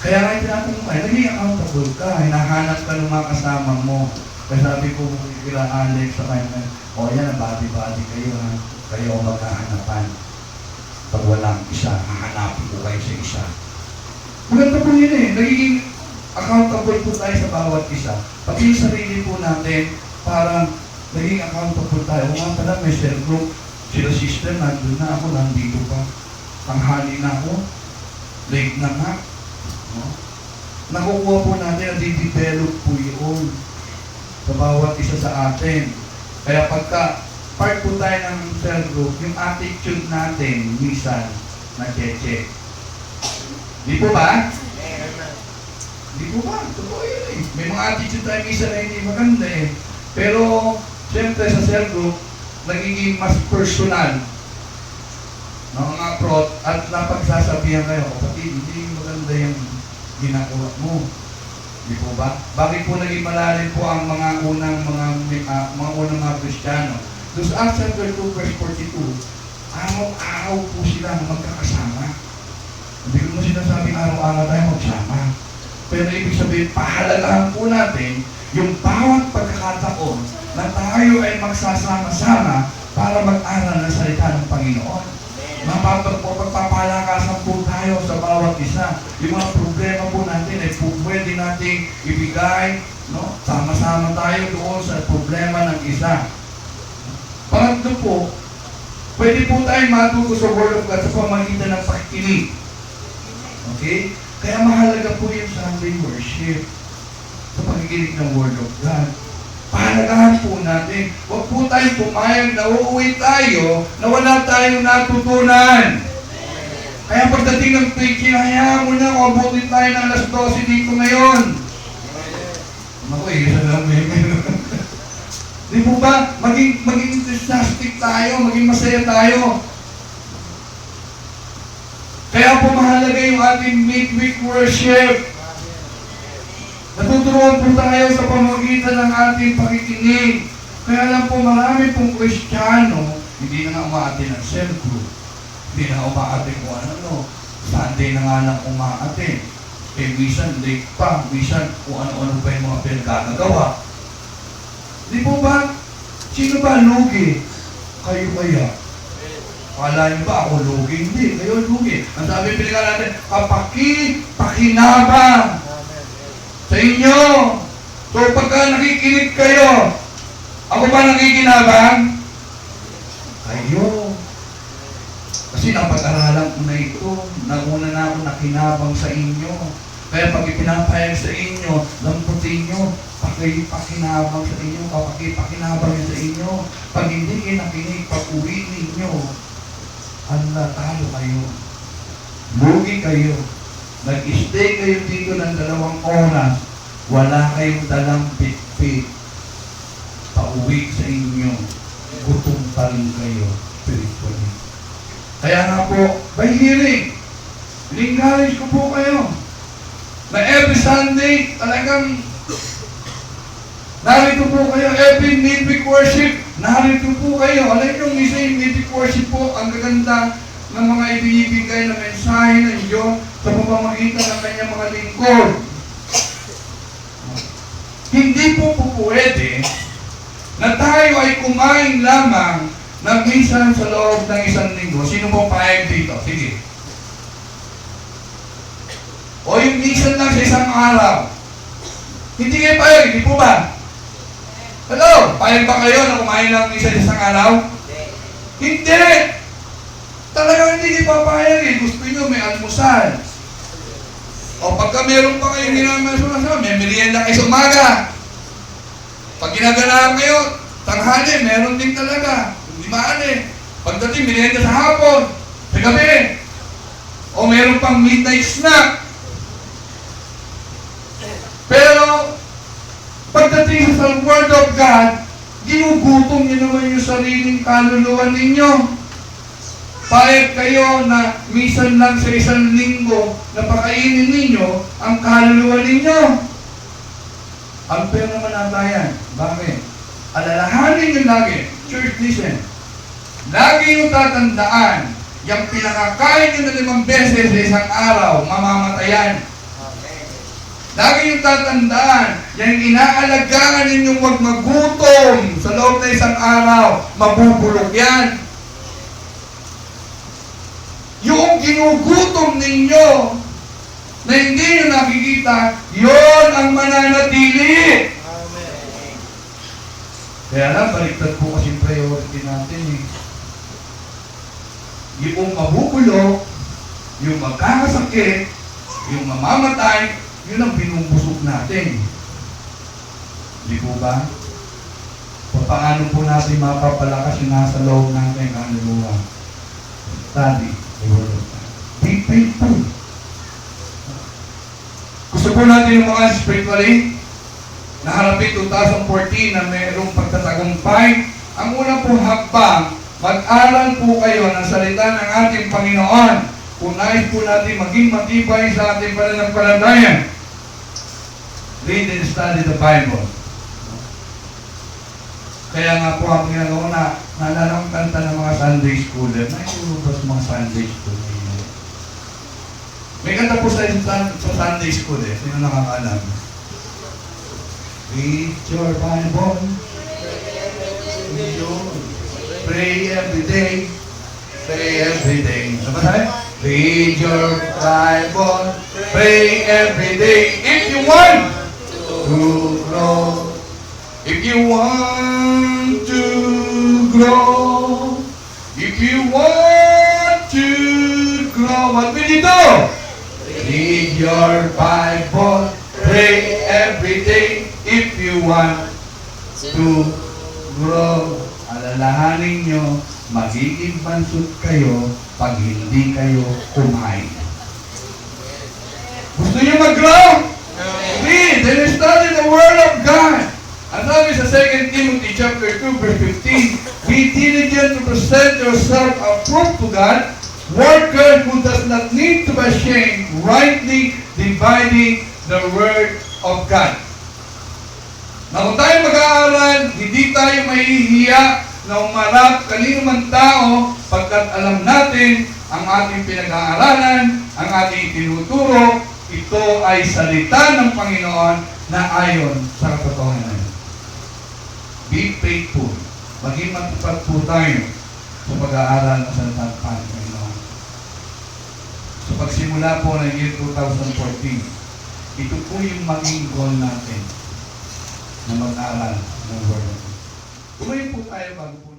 Kaya nga tinatanong ka, naging accountable ka, hinahanap ka ng mga kasama mo. Kaya sabi ko kila Alex sa kanya, o yan, bati-bati kayo ha, kayo magkahanapan. Pag walang isa, hahanapin ko kayo sa isa. Maganda po yun eh, nagiging accountable po tayo sa bawat isa. Pati yung sarili po natin, parang naging accountable tayo. Kung nga pala may cell group, sila sister, nandun na ako, nandito pa. Tanghali na ako, late na nga. No? Nakukuha po natin, nadidevelop po yun sa bawat isa sa atin. Kaya pagka part po tayo ng cell group, yung attitude natin, minsan, na-check. Di po ba? Di Di po ba? Totoo yun eh. May mga attitude tayo minsan na hindi maganda eh. Pero, siyempre sa cell group, nagiging mas personal ng approach at napagsasabihan kayo, kapatid, hindi maganda yung ginagawa mo. Di po ba? Bakit po naging malalim po ang mga unang mga Kristiyano? Doon sa Acts chapter 2 verse 42, araw-araw po sila magkakasama. Hindi ko mo sinasabing araw-araw tayo magsama. Pero ibig sabihin, pahalagahan po natin yung bawat pagkakataon na tayo ay magsasama-sama para mag-aral ng salita ng Panginoon. Magpapalakasan po tayo sa bawat isa. Yung mga problema po natin ay pwede nating ibigay, no? Sama-sama tayo doon sa problema ng isa. Pangatlo po, pwede po tayo matuto sa Word of God sa pamagitan ng pakikinig. Okay? Kaya mahalaga po yung Sunday worship sa pakikinig ng Word of God. Pahalagahan po natin. Huwag po tayong pumayag na uuwi tayo na wala tayong natutunan. Kaya pagdating ng preaching, hayaan mo na, abutin tayo ng alas 12 dito ngayon. Ako isa lang may Di po ba? Maging enthusiastic tayo, maging masaya tayo. Kaya po mahalaga yung ating midweek worship. Natuturuan po tayo sa pamamagitan ng ating pakikinig. Kaya lang po marami pong Kristiyano, hindi na nga umaate ng cell group. Hindi na umaate kung ano. Sunday na nga lang umaate. Eh, minsan late pa. Minsan kung ano-ano pa yung mga pinagkakagawa. Di po ba? Sino ba lugi? Kayo kaya? Kala niyo ba ako lugi? Hindi, kayo lugi. Ang sabi pilihan natin, pakinabang sa inyo. So pagka nakikinig kayo, ako ba nakikinabang? Kayo. Kasi napag-aralan ko na ito, nauna na ako nakinabang sa inyo. Kaya pag ipinapayag sa inyo, lamputin nyo, pakinabang sa inyo, pakinabang sa inyo. Pag hindi kayo nakinig, pag-uwi ninyo, talo kayo. Lugi kayo. Nag-stay kayo dito ng 2 oras, wala kayong dalang pitpit. Pauwi sa inyo, gutom pa rin kayo spiritually. Kaya nga po, by hearing, encourage ko po kayo na every Sunday, talagang narito po kayo, every midweek worship, narito po kayo. Alam nyo, minsan yung midweek worship po, ang gaganda ng mga ibibigay na mensahe ng Diyos sa pamamagitan ng kanyang mga lingkod. Hindi po pwede na tayo ay kumain lamang na minsan sa loob ng isang linggo. Sino po pahayag dito? Sige. O yung minsan lang sa isang araw. Hindi kayo pahayag, hindi po ba? Hello? Pahayag ba kayo na kumain lang minsan sa isang araw? Hindi! Talagang hindi kayo papayag eh. Gusto nyo may almusal. O pagka meron pa kayong ginamasulasal, may merienda kayo sa umaga. Pag ginagalaan kayo, tanghali, meron din talaga. Hindi maali. Pagdating, merienda sa hapon, sa gabi. O meron pang midnight snack. Pero, pagdating sa Word of God, ginugutom niyo naman yung sariling kaluluwa ninyo. Payag kayo na minsan lang sa isang linggo na pakainin ninyo ang kaluluwa ninyo. Unfair naman ata yan. Bakit? Alalahanin nyo lagi. Church, listen. Lagi yung tatandaan, yung pinakakain nyo na 5 beses sa isang araw, mamamatayan. Lagi yung tatandaan, yung inaalagaan ninyong wag magutom sa loob na isang araw, mabubulok yan. Yung ginugutom ninyo na hindi nyo nakikita, yon ang mananatili. Amen. Kaya lang, baliktad po kasi priority natin eh. Yung mabubulok, yung magkakasakit, yung mamamatay, yun ang binubusog natin. Di po ba? Paano po natin mapapalakas yung nasa loob natin ang kaluluwa? Study the Word of God. Be faithful. Gusto po po natin mga spiritually, naharapin 2014 na mayroong pagtatagumpay. Ang una po hakbang, mag-aral po kayo ng salita ng ating Panginoon. Kung nais po natin maging matibay sa ating pananampalataya, read and study the Bible. Kaya nga po ang ginagawa na naalala kong kanta ng mga Sunday schooler. Naituro ba sa mga Sunday schooler? May kanta po sa Sunday school eh. Sino nakakaalam? Read your Bible. Pray every day. Pray every day. Ano ba tayo? Read your Bible. Pray every day. If you want to grow. If you want to grow. If you want to grow. What will you do? Read your Bible, pray every day if you want to grow. Alalahanin nyo, magiging bansot kayo pag hindi kayo kumain. Gusto nyo mag-grow? Read and study the Word of God. Ang sabi sa 2 Timothy chapter 2 verse 15, be diligent to present yourself approved to God, worker who does not need to be ashamed, rightly dividing the Word of God. Na kung tayo mag-aaral, hindi tayo mahihiya na umarap kanino man tao pagkat alam natin ang ating pinag-aaralan, ang ating tinuturo, ito ay salita ng Panginoon na ayon sa katotohanan. Be faithful. Maging matupad po tayo sa pag-aaral ng salita ng Panginoon. So pagsimula po ng year 2014, ito po yung maging goal natin na mag-aaral ng Word of God. Tumayo po tayo bago po